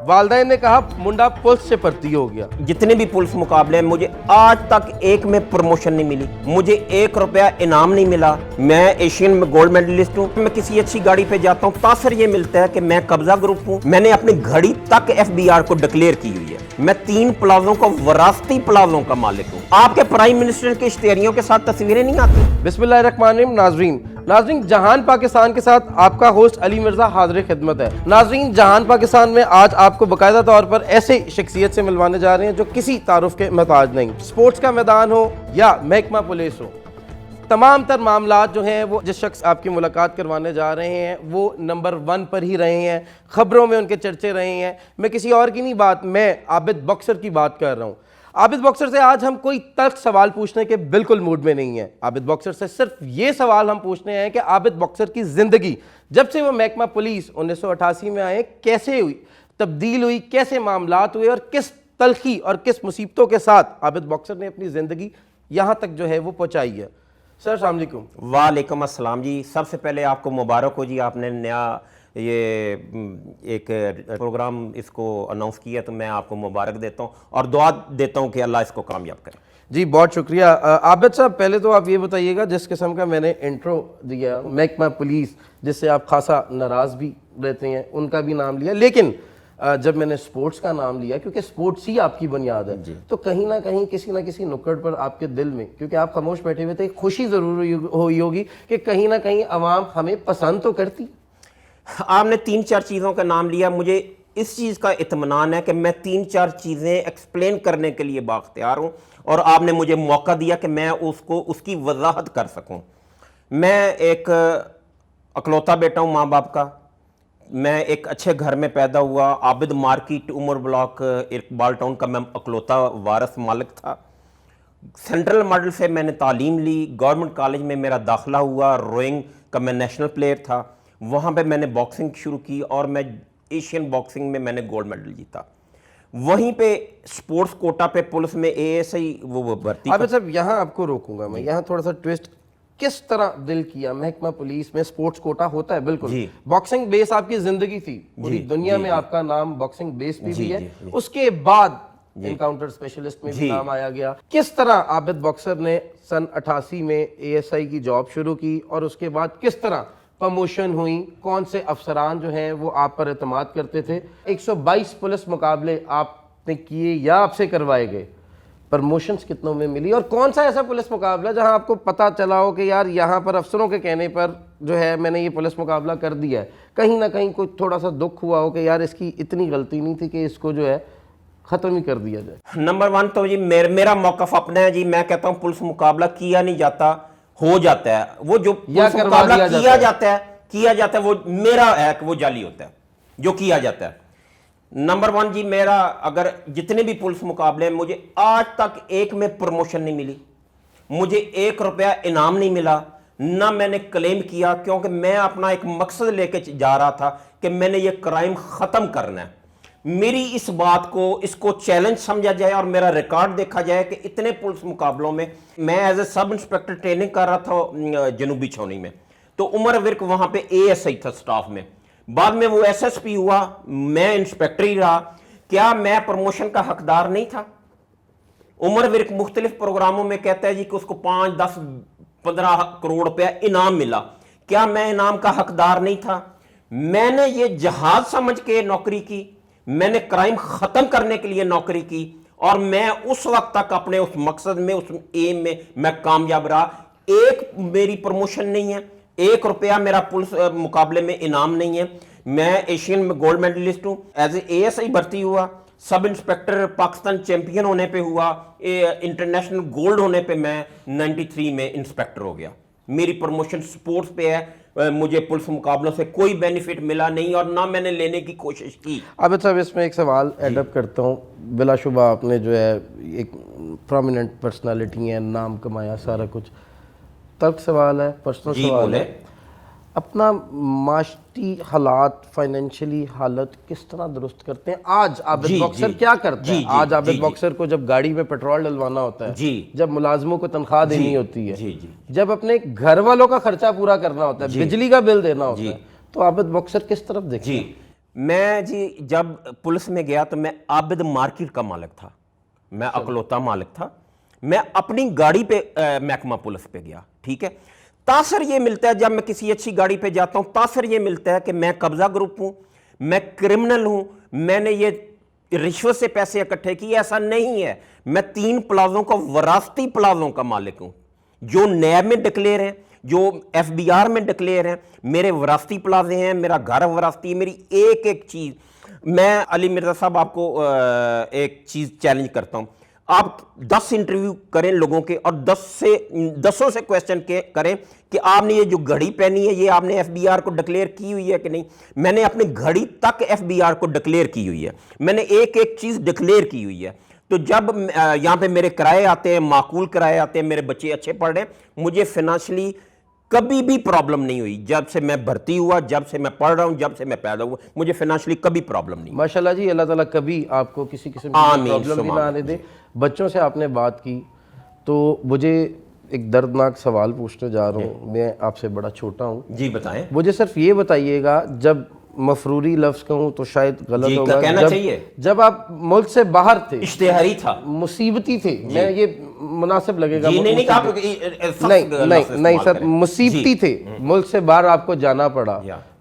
والدین نے کہا منڈا پولیس سے بھرتی ہو گیا. جتنے بھی پولیس مقابلے ہیں مجھے آج تک ایک میں پروموشن نہیں ملی, مجھے 1 روپیہ انعام نہیں ملا. میں ایشین میں گولڈ میڈلسٹ ہوں, میں کسی اچھی گاڑی پہ جاتا ہوں تاثر یہ ملتا ہے کہ میں قبضہ گروپ ہوں. میں نے اپنی گھڑی تک FBR کو ڈکلیئر کی ہوئی ہے. میں 3 پلازوں کو وراثتی پلازوں کا مالک ہوں. آپ کے پرائم منسٹر کے اشتہاریوں کے ساتھ تصویریں نہیں آتی. بسم اللہ الرحمن الرحیم. ناظرین جہان پاکستان کے ساتھ آپ کا ہوسٹ علی مرزا حاضر خدمت ہے. ناظرین جہان پاکستان میں آج آپ کو باقاعدہ طور پر ایسے شخصیت سے ملوانے جا رہے ہیں جو کسی تعارف کے محتاج نہیں. سپورٹس کا میدان ہو یا محکمہ پولیس ہو, تمام تر معاملات جو ہیں وہ جس شخص آپ کی ملاقات کروانے جا رہے ہیں وہ نمبر 1 پر ہی رہے ہیں, خبروں میں ان کے چرچے رہے ہیں. میں کسی اور کی نہیں بات, میں عابد باکسر کی بات کر رہا ہوں. عابد باکسر سے آج ہم کوئی تلخ سوال پوچھنے کے بالکل موڈ میں نہیں ہیں. عابد باکسر سے صرف یہ سوال ہم پوچھنے ہیں کہ عابد باکسر کی زندگی جب سے وہ محکمہ پولیس 1988 میں آئے کیسے ہوئی, تبدیل ہوئی, کیسے معاملات ہوئے اور کس تلخی اور کس مصیبتوں کے ساتھ عابد باکسر نے اپنی زندگی یہاں تک جو ہے وہ پہنچائی ہے. سر السلام علیکم. وعلیکم السلام جی. سب سے پہلے آپ کو مبارک ہو جی, آپ نے نیا یہ ایک پروگرام اس کو اناؤنس کیا تو میں آپ کو مبارک دیتا ہوں اور دعا دیتا ہوں کہ اللہ اس کو کامیاب کرے. جی بہت شکریہ. عابد صاحب پہلے تو آپ یہ بتائیے گا, جس قسم کا میں نے انٹرو دیا محکمہ پولیس جس سے آپ خاصا ناراض بھی رہتے ہیں ان کا بھی نام لیا, لیکن جب میں نے سپورٹس کا نام لیا کیونکہ سپورٹس ہی آپ کی بنیاد ہے تو کہیں نہ کہیں کسی نہ کسی نکڑ پر آپ کے دل میں, کیونکہ آپ خاموش بیٹھے ہوئے تھے, خوشی ضرور ہوئی ہوگی کہ کہیں نہ کہیں عوام ہمیں پسند تو کرتی. آپ نے 3-4 چیزوں کا نام لیا, مجھے اس چیز کا اطمینان ہے کہ میں 3-4 چیزیں ایکسپلین کرنے کے لیے بااختیار ہوں اور آپ نے مجھے موقع دیا کہ میں اس کی وضاحت کر سکوں. میں ایک اکلوتا بیٹا ہوں ماں باپ کا. میں ایک اچھے گھر میں پیدا ہوا, عابد مارکیٹ عمر بلاک اقبال ٹاؤن کا میں اکلوتا وارث مالک تھا. سینٹرل ماڈل سے میں نے تعلیم لی, گورنمنٹ کالج میں میرا داخلہ ہوا, روئنگ کا میں نیشنل پلیئر تھا. وہاں پہ میں نے باکسنگ شروع کی اور میں ایشین باکسنگ میں نے گولڈ میڈل جیتا. وہیں پہ سپورٹس کوٹا پہ پولیس میں ASI وہ بھرتی. عابد صاحب یہاں آپ کو روکوں گا میں, یہاں تھوڑا سا ٹویسٹ, کس طرح دل کیا محکمہ پولیس میں سپورٹس کوٹا ہوتا ہے بالکل, باکسنگ بیس آپ کی زندگی تھی, پوری دنیا میں آپ کا نام باکسنگ بیس بھی ہے, اس کے بعد انکاؤنٹر اسپیشلسٹ میں بھی نام آیا گیا. کس طرح عابد باکسر نے سن 88 میں ASI کی جاب شروع کی اور اس کے بعد کس طرح پروموشن ہوئی, کون سے افسران جو ہیں وہ آپ پر اعتماد کرتے تھے, 122 پولیس مقابلے آپ نے کیے یا آپ سے کروائے گئے, پروموشنز کتنوں میں ملی, اور کون سا ایسا پولیس مقابلہ جہاں آپ کو پتہ چلا ہو کہ یار یہاں پر افسروں کے کہنے پر جو ہے میں نے یہ پولیس مقابلہ کر دیا ہے, کہیں نہ کہیں کوئی تھوڑا سا دکھ ہوا ہو کہ یار اس کی اتنی غلطی نہیں تھی کہ اس کو جو ہے ختم ہی کر دیا جائے. نمبر 1 تو جی میرا موقف اپنا ہے جی. میں کہتا ہوں پولیس مقابلہ کیا نہیں جاتا, ہو جاتا ہے. وہ جو پولیس مقابلہ کیا جاتا ہے وہ میرا ہے کہ وہ جعلی ہوتا ہے جو کیا جاتا ہے. نمبر 1 جی, میرا اگر جتنے بھی پولیس مقابلے ہیں مجھے آج تک ایک میں پروموشن نہیں ملی, مجھے 1 روپیہ انعام نہیں ملا, نہ میں نے کلیم کیا, کیونکہ میں اپنا ایک مقصد لے کے جا رہا تھا کہ میں نے یہ کرائم ختم کرنا ہے. میری اس بات کو اس کو چیلنج سمجھا جائے اور میرا ریکارڈ دیکھا جائے کہ اتنے پولیس مقابلوں میں میں as a sub inspector training کر رہا تھا جنوبی چھاؤنی میں, تو عمر ورک وہاں پہ ASI تھا سٹاف میں, بعد میں وہ SSP ہوا, میں انسپیکٹر ہی رہا. کیا میں پروموشن کا حقدار نہیں تھا؟ عمر ورک مختلف پروگراموں میں کہتا ہے جی کہ اس کو 5, 10, 15 کروڑ روپیہ انعام ملا. کیا میں انعام کا حقدار نہیں تھا؟ میں نے یہ جہاز سمجھ کے نوکری کی, میں نے کرائم ختم کرنے کے لیے نوکری کی اور میں اس وقت تک اپنے اس مقصد میں, اس ایم میں کامیاب رہا. ایک میری پروموشن نہیں ہے, 1 روپیہ میرا پولیس مقابلے میں انعام نہیں ہے. میں ایشین میں گولڈ میڈلسٹ ہوں, ایز اے ASI بھرتی ہوا, سب انسپیکٹر پاکستان چیمپئن ہونے پہ ہوا, انٹرنیشنل گولڈ ہونے پہ میں 93 میں انسپیکٹر ہو گیا. میری پروموشن سپورٹس پہ ہے. مجھے پولیس مقابلوں سے کوئی بینیفٹ ملا نہیں اور نہ میں نے لینے کی کوشش کی. عابد صاحب اس میں ایک سوال ایڈ اپ کرتا ہوں. بلا شبہ آپ نے جو ہے ایک پرومیننٹ پرسنالٹی ہے, نام کمایا, سارا کچھ. تلخ سوال ہے, پرسنل سوال ہے, اپنا معاشی حالات, فائنینشلی حالت کس طرح درست کرتے ہیں آج عابد باکسر کیا کرتا ہے؟ آج عابد باکسر کو جب گاڑی میں پیٹرول ڈلوانا ہوتا ہے, جب ملازموں کو تنخواہ دینی ہوتی ہے, جب اپنے گھر والوں کا خرچہ پورا کرنا ہوتا ہے, بجلی کا بل دینا ہوتا ہے, تو عابد باکسر کس طرف دیکھتے ہیں؟ میں جی جب پولیس میں گیا تو میں عابد مارکیٹ کا مالک تھا, میں اکلوتا مالک تھا. میں اپنی گاڑی پہ محکمہ پولیس پہ گیا, ٹھیک ہے. تاثر یہ ملتا ہے جب میں کسی اچھی گاڑی پہ جاتا ہوں, تاثر یہ ملتا ہے کہ میں قبضہ گروپ ہوں, میں کرمنل ہوں, میں نے یہ رشوت سے پیسے اکٹھے کیے. ایسا نہیں ہے. میں 3 پلازوں کا وراثتی پلازوں کا مالک ہوں, جو نیب میں ڈکلیئر ہیں, جو ایف بی آر میں ڈکلیئر ہیں. میرے وراثتی پلازے ہیں, میرا گھر وراثتی ہے, میری ایک ایک چیز. میں علی مرزا صاحب آپ کو ایک چیز چیلنج کرتا ہوں, آپ 10 انٹرویو کریں لوگوں کے اور 10 سے کویسچن کریں کہ آپ نے یہ جو گھڑی پہنی ہے یہ آپ نے ایف بی آر کو ڈکلیئر کی ہوئی ہے کہ نہیں. میں نے اپنی گھڑی تک ایف بی آر کو ڈکلیئر کی ہوئی ہے, میں نے ایک ایک چیز ڈکلیئر کی ہوئی ہے. تو جب یہاں پہ میرے کرائے آتے ہیں, معقول کرائے آتے ہیں, میرے بچے اچھے پڑھ رہے ہیں, مجھے فائنانشلی کبھی بھی پرابلم نہیں ہوئی. جب سے میں بھرتی ہوا, جب سے میں پڑھ رہا ہوں, جب سے میں پیدا ہوا, مجھے فائنانشلی کبھی پرابلم نہیں. ماشاءاللہ جی, اللہ تعالیٰ کبھی آپ کو کسی قسم کی پرابلم بھی نہ آنے دے. بچوں سے آپ نے بات کی تو مجھے ایک دردناک سوال پوچھنے جا رہا ہوں. میں آپ سے بڑا چھوٹا ہوں. جی بتائیں. مجھے صرف یہ بتائیے گا, جب مفروری لفظ کہوں تو شاید غلط ہوگا, کہنا چاہیے, جب آپ ملک سے باہر تھے, اشتہاری تھا, مصیبتی تھے, میں یہ مناسب لگے گا, نہیں سر, مصیبتی تھے, ملک سے باہر آپ کو جانا پڑا,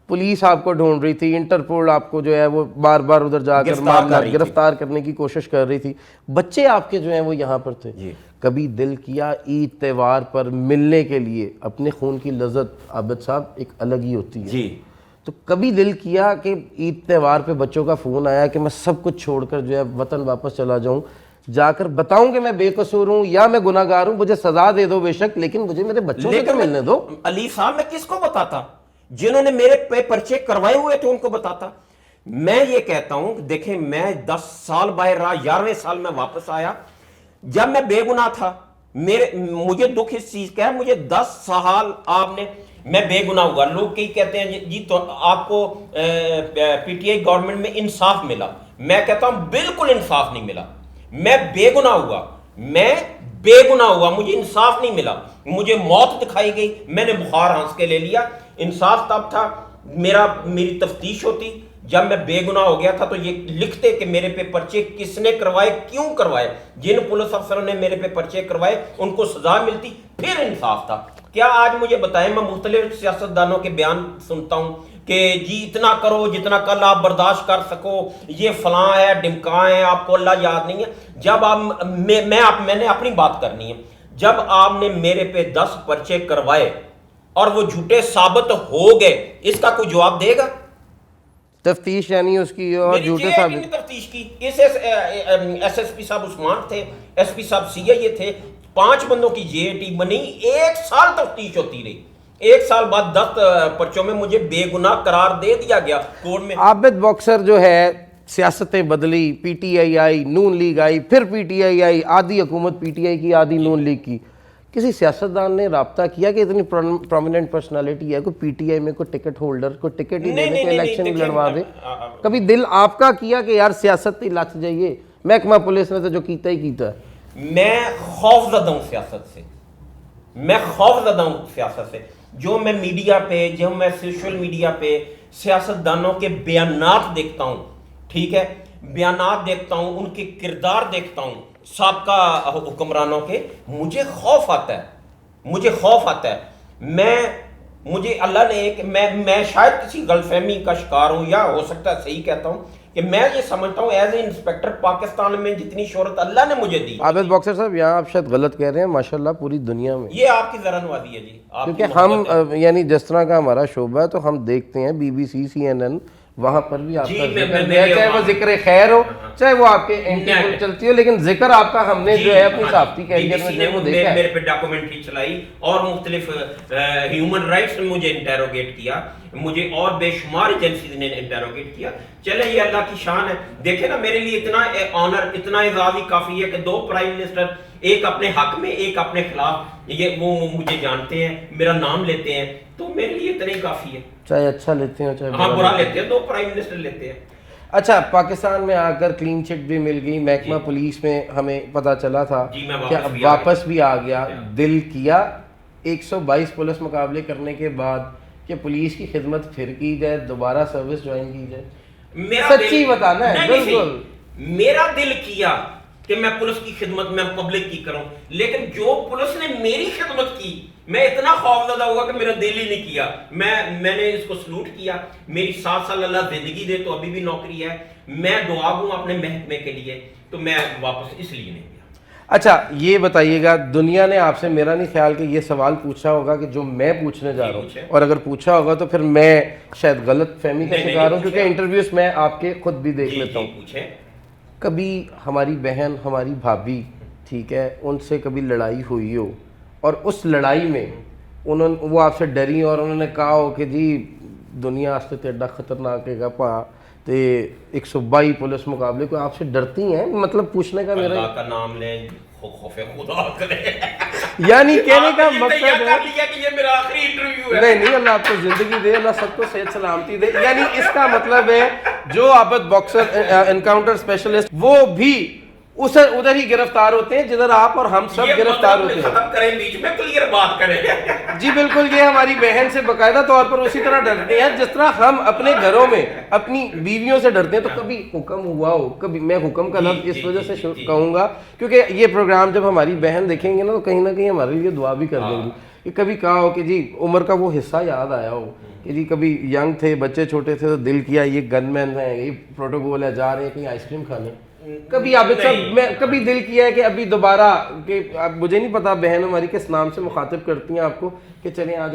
پولیس آپ کو ڈھونڈ رہی تھی, انٹرپول آپ کو جو ہے وہ بار بار ادھر جا کر معاملات گرفتار کرنے کی کوشش کر رہی تھی, بچے آپ کے جو ہیں وہ یہاں پر تھے. کبھی دل کیا عید تہوار پر ملنے کے لیے؟ اپنے خون کی لذت عابد صاحب ایک الگ ہی ہوتی ہے, تو کبھی دل کیا کہ عید تہوار پہ بچوں کا فون آیا کہ میں سب کچھ چھوڑ کر جو ہے وطن واپس چلا جاؤں, جا کر بتاؤں کہ میں بے قصور ہوں یا میں گناہ گار ہوں, مجھے سزا دے دو بے شک, لیکن مجھے میرے بچوں سے تو ملنے دو. علی صاحب میں کس کو بتاتا؟ جنہوں نے میرے پہ پرچے کروائے ہوئے تھے ان کو بتاتا. میں یہ کہتا ہوں دیکھیں, میں 10 سال باہر رہا, 11ویں سال میں واپس آیا. جب میں بے گناہ تھا, مجھے دکھ اس چیز کا ہے, مجھے 10 سال آپ نے, میں بے گناہ ہوا. لوگ کئی کہتے ہیں جی تو آپ کو پی ٹی آئی گورنمنٹ میں انصاف ملا. میں کہتا ہوں بالکل انصاف نہیں ملا. میں بے گناہ ہوا, میں بے گناہ ہوا, مجھے انصاف نہیں ملا, مجھے موت دکھائی گئی, میں نے بخار ہنس کے لے لیا. انصاف تب تھا میری تفتیش ہوتی جب میں بے گناہ ہو گیا تھا, تو یہ لکھتے کہ میرے پہ پرچے کس نے کروائے, کیوں کروائے, جن پولیس افسروں نے میرے پہ پرچے کروائے ان کو سزا ملتی, پھر انصاف تھا. کیا آج مجھے بتائیں, میں مختلف سیاستدانوں کے بیان سنتا ہوں کہ جی اتنا کرو جتنا کل آپ برداشت کر سکو, یہ فلاں ہے ڈمکاں ہے, آپ کو اللہ یاد نہیں ہے. جب آپ میں نے اپنی بات کرنی ہے, جب آپ نے میرے پہ 10 پرچے کروائے اور وہ جھوٹے ثابت ہو گئے, اس کا کوئی جواب دے گا؟ تفتیش یعنی اس کی اور جھوٹے ثابت تفتیش کی. اس ایس پی صاحب عثمان تھے, ایس پی صاحب سی آئی اے تھے, 5 بندوں کی جے اے ٹی بنی, 1 سال تفتیش ہوتی رہی. 1 سال بعد 10 پرچوں میں مجھے بے گناہ قرار دے دیا گیا کورٹ میں. عابد باکسر جو ہے, سیاستیں بدلی, P T I I, known league آئی, پھر پی ٹی آئی آئی, آدھی حکومت پی ٹی آئی کی, آدھی نون لیگ کی. کسی سیاستدان نے رابطہ کیا کہ اتنی پرومیننٹ پرسنالٹی ہے, کوئی پی ٹی آئی میں کوئی ٹکٹ ہولڈر, کوئی ٹکٹ ہی دے دے, کوئی الیکشن لڑوا دے؟ کبھی دل آپ کا کیا کہ یار سیاست ہی لچ جائیے, محکمہ پولیس نے تو جو کیتا ہی کیتا ہے؟ میں خوف زدہ ہوں سیاست سے, میں خوف زدہ ہوں سیاست سے. جو میں میڈیا پہ, جو میں سوشل میڈیا پہ سیاستدانوں کے بیانات دیکھتا ہوں, ٹھیک ہے, بیانات دیکھتا ہوں, ان کے کردار دیکھتا ہوں سابقہ حکمرانوں کے, مجھے خوف آتا ہے, مجھے خوف آتا ہے. مجھے اللہ نے ایک, میں شاید کسی غلط فہمی کا شکار ہوں, یا ہو سکتا ہے صحیح کہتا ہوں, کہ میں یہ سمجھتا ہوں ایز اے انسپیکٹر پاکستان میں جتنی شہرت اللہ نے مجھے دی. عابد باکسر صاحب یہاں آپ شاید غلط کہہ رہے ہیں, ماشاءاللہ پوری دنیا میں یہ آپ کی ذرا نوازی ہے جی, کیونکہ ہم یعنی جس طرح کا ہمارا شعبہ ہے تو ہم دیکھتے ہیں B B C, C N N, وہاں پر بھی آپ کا ذکر ہے, چاہے وہ ذکر خیر ہو, چاہے وہ آپ کے اینٹی پول چلتی ہو, لیکن ذکر آپ کا ہم نے جو ہے اپنی صحافتی کیریئر میں جو ہے وہ دیکھا ہے. میرے پہ ڈاکومنٹری چلائی اور مختلف ہیومن رائٹس نے مجھے انٹیروگیٹ کیا, مجھے اور بے شمار ایجنسیز نے انٹیروگیٹ کیا. چلے یہ اللہ کی شان ہے. دیکھیں نا, میرے لیے اتنا آنر, اتنا اعزاز ہی کافی ہے کہ 2 پرائم منسٹر, ایک اپنے حق میں ایک اپنے خلاف, یہ وہ مجھے جانتے ہیں, میرا نام لیتے ہیں, تو میرے لیے اتنا ہی کافی ہے. چاہے اچھا لیتے ہیں چاہے برا لیتے ہیں, 2 پرائم منسٹر لیتے ہیں. اچھا, پاکستان میں آ کر کلین چٹ بھی مل گئی, محکمہ پولیس میں ہمیں پتہ چلا تھا کہ واپس بھی آ گیا. دل کیا 122 پولیس مقابلے کرنے کے بعد کہ پولیس کی خدمت پھر کی جائے, دوبارہ سروس جوائن کی جائے؟ سچی بتانا ہے. بالکل میرا دل کیا کہ میں پولیس کی خدمت میں پبلک کی کروں, لیکن جو پولیس نے میری خدمت کی میں اتنا خوفزدہ ہوا کہ میرا دل ہی نہیں کیا. میں نے اس کو سلوٹ کیا. میری 7 سال اللہ زندگی دے تو ابھی بھی نوکری ہے. میں دعا ہوں اپنے محکمے کے لیے, تو میں واپس اس لیے نہیں گیا. اچھا یہ بتائیے گا, دنیا نے آپ سے میرا نہیں خیال کہ یہ سوال پوچھا ہوگا کہ جو میں پوچھنے جا رہا ہوں, اور اگر پوچھا ہوگا تو پھر میں شاید غلط فہمی کا شکار ہوں, کیونکہ انٹرویوز میں آپ کے خود بھی دیکھ لیتا ہوں. کبھی ہماری بہن, ہماری بھابھی, ٹھیک ہے, ان سے کبھی لڑائی ہوئی ہو اور اس لڑائی میں وہ آپ سے ڈری اور انہوں نے کہا ہو کہ جی دنیا آستے تیڈا خطرناک ہے گا پا تے ایک صوبائی پولیس مقابلے کو, آپ سے ڈرتی ہیں؟ مطلب پوچھنے کا میرا اللہ کا نام لیں, خوف خدا کرے, یعنی کہنے کا مقصد ہے کہ یہ میرا آخری انٹرویو ہے. نہیں, اللہ آپ کو زندگی دے, اللہ سب کو صحت سلامتی دے. یعنی اس کا مطلب ہے جو عابد باکسر انکاؤنٹر اسپیشلسٹ وہ بھی اسے ادھر ہی گرفتار ہوتے ہیں جدھر آپ اور ہم سب گرفتار ہوتے ہیں. ختم کریں, بیچ میں کلیئر بات کریں. جی بالکل, یہ ہماری بہن سے باقاعدہ طور پر اسی طرح ڈرتے ہیں جس طرح ہم اپنے گھروں میں اپنی بیویوں سے ڈرتے ہیں. تو کبھی حکم ہوا ہو, کبھی میں حکم کا لفظ اس وجہ سے کہوں گا کیونکہ یہ پروگرام جب ہماری بہن دیکھیں گے نا تو کہیں نہ کہیں ہمارے لیے دعا بھی کر دیں گی کہ کبھی کہا ہو کہ جی عمر کا وہ حصہ یاد آیا ہو کہ جی کبھی ینگ تھے, بچے چھوٹے تھے, تو دل کیا یہ گن مین ہیں, یہ پروٹوکول ہے, جا رہے ہیں کہیں آئس کریم کھانے. کبھی عابد صاحب میں کبھی دل کیا ہے کہ ابھی دوبارہ, کہ مجھے نہیں پتا بہن ہماری کس نام سے مخاطب کرتی ہیں آپ کو کہ چلیں آج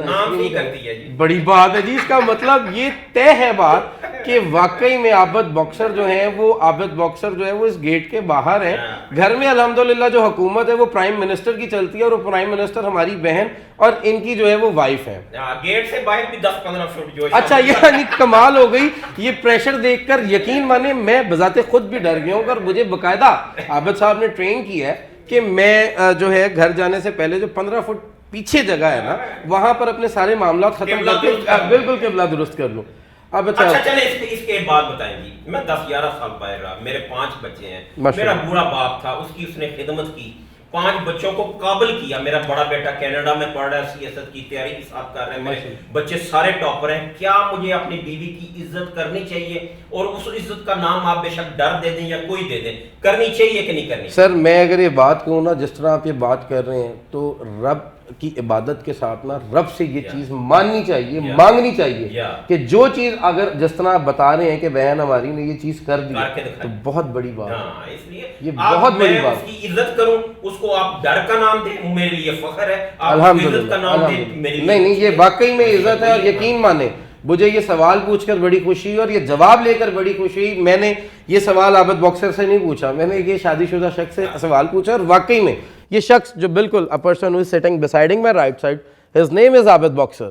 بڑی بات ہے جی. اس کا مطلب یہ طے ہے بات کہ واقعی میں عابد باکسر جو ہیں وہ عابد باکسر جو ہے وہ اس گیٹ کے باہر ہیں. گھر میں الحمدللہ جو حکومت ہے وہ پرائم منسٹر کی چلتی ہے, اور وہ پرائم منسٹر ہماری بہن اور ان کی جو ہے وہ وائف ہے. گیٹ سے باہر بھی 10-15 فٹ جو. اچھا یعنی کمال ہو گئی. یہ پریشر دیکھ کر یقین مانے میں بذات خود بھی ڈر گیا ہوں, اور مجھے باقاعدہ عابد صاحب نے ٹرین کیا ہے کہ میں جو ہے گھر جانے سے پہلے جو 15 فٹ پیچھے جگہ ہے نا وہاں پر اپنے سارے معاملات ختم کر کے بالکل قبلہ درست کر لوں. اب اچھا چلے اس کے بعد بتائیں جی. میں 10-11 سال باہر رہا, میرے 5 بچے ہیں, میرا بوڑھا باپ تھا, اس نے خدمت کی, 5 بچوں کو قابل کیا. میرا بڑا بیٹا کینیڈا میں پڑھ رہا ہے, CSS کی تیاری کے ساتھ کر رہے ہیں, میرے بچے سارے ٹاپر ہیں. کیا مجھے اپنی بیوی کی عزت کرنی چاہیے, اور اس عزت کا نام آپ بے شک ڈر دے دیں یا کوئی دے دیں, کرنی چاہیے کہ نہیں کرنی؟ سر میں اگر یہ بات کہوں نا, جس طرح آپ یہ بات کر رہے ہیں, تو رب کی عبادت کے ساتھ نا رب سے یہ چیز ماننی چاہیے, مانگنی چاہیے کہ جو چیز اگر جس طرح آپ بتا رہے ہیں کہ بہن ہماری نے یہ چیز کر دی تو بہت بڑی بات ہے. اس لیے یہ بہت بڑی بات, اس کی عزت کروں, اس کو آپ ڈر کا نام دیں, میرے لیے فخر ہے. الحمدللہ. نہیں یہ واقعی میں عزت ہے, اور یقین مانے مجھے یہ سوال پوچھ کر بڑی خوشی اور یہ جواب لے کر بڑی خوشی. میں نے یہ سوال عابد باکسر سے نہیں پوچھا, میں نے یہ شادی شدہ شخص سے سوال پوچھا, اور واقعی میں یہ شخص جو بالکل a person who is sitting beside my right side, his name is Abid boxer,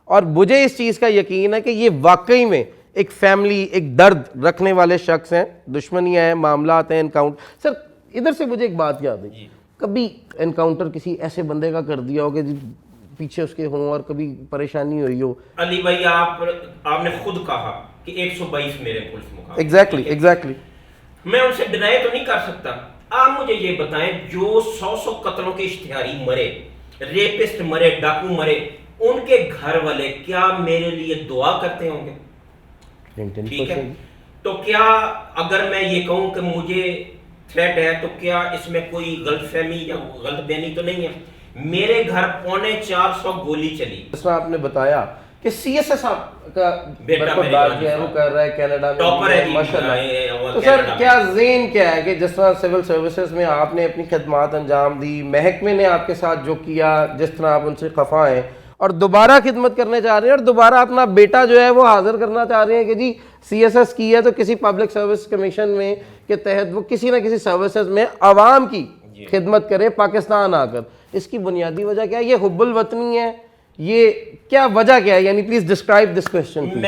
اور مجھے اس چیز کا یقین ہے کہ یہ واقعی میں ایک فیملی, ایک درد رکھنے والے شخص ہیں. دشمنیاں ہیں, معاملات ہیں, انکاؤنٹر. سر ادھر سے مجھے ایک بات یاد ہے, کبھی انکاؤنٹر کسی ایسے بندے کا کر دیا ہو کہ پیچھے اس کے ہوں اور کبھی پریشانی ہوئی ہو؟ علی بھائی آپ نے خود کہا کہ 122 میرے پولیس مقابلے. ایگزیکٹلی میں ان سے ڈینائی تو نہیں کر سکتا. آپ مجھے یہ بتائیں, جو 100 قتلوں کے اشتہاری مرے, ریپسٹ مرے, ڈاکو مرے, ان کے گھر والے کیا میرے لیے دعا کرتے ہوں گے؟ ٹھیک ہے, تو کیا اگر میں یہ کہوں کہ مجھے تھریٹ ہے تو کیا اس میں کوئی غلط فہمی یا غلط بیانی تو نہیں ہے؟ میرے گھر 450 گولی چلی. جس طرح آپ نے بتایا کہ CSS کا برخوردار جو ہے وہ کر رہا ہے کینیڈا میں, ماشاءاللہ. تو سر کیا ذہن کیا ہے کہ جس طرح سول سروسز میں آپ نے اپنی خدمات انجام دی, محکمے نے آپ کے ساتھ جو کیا, جس طرح آپ ان سے خفا ہیں اور دوبارہ خدمت کرنے چاہ رہے ہیں, اور دوبارہ اپنا بیٹا جو ہے وہ حاضر کرنا چاہ رہے ہیں کہ جی CSS کی ہے تو کسی پبلک سروس کمیشن میں کے تحت وہ کسی نہ کسی سروسز میں عوام کی خدمت کرے پاکستان آ کر. اس کی بنیادی وجہ کیا ہے؟ یہ حب الوطنی ہے, یہ کیا وجہ کیا ہے؟ یعنی پلیز ڈسکرائب دس کوسچن.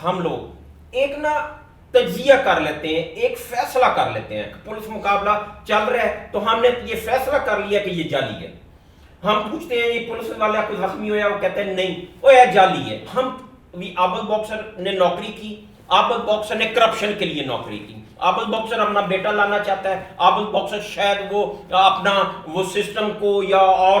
ہم لوگ ایک نا تجزیہ کر لیتے ہیں, ایک فیصلہ کر لیتے ہیں. پولیس مقابلہ چل رہا ہے تو ہم نے یہ فیصلہ کر لیا کہ یہ جعلی ہے. ہم پوچھتے ہیں یہ پولیس والا کوئی زخمی ہوا, وہ کہتے ہیں نہیں وہ یہ جعلی ہے. عابد باکسر نے نوکری کی, عابد باکسر نے کرپشن کے لیے نوکری کی. عابد باکسر اپنا بیٹا لانا چاہتا ہے, عابد باکسر شاید وہ اپنا وہ سسٹم کو یا اور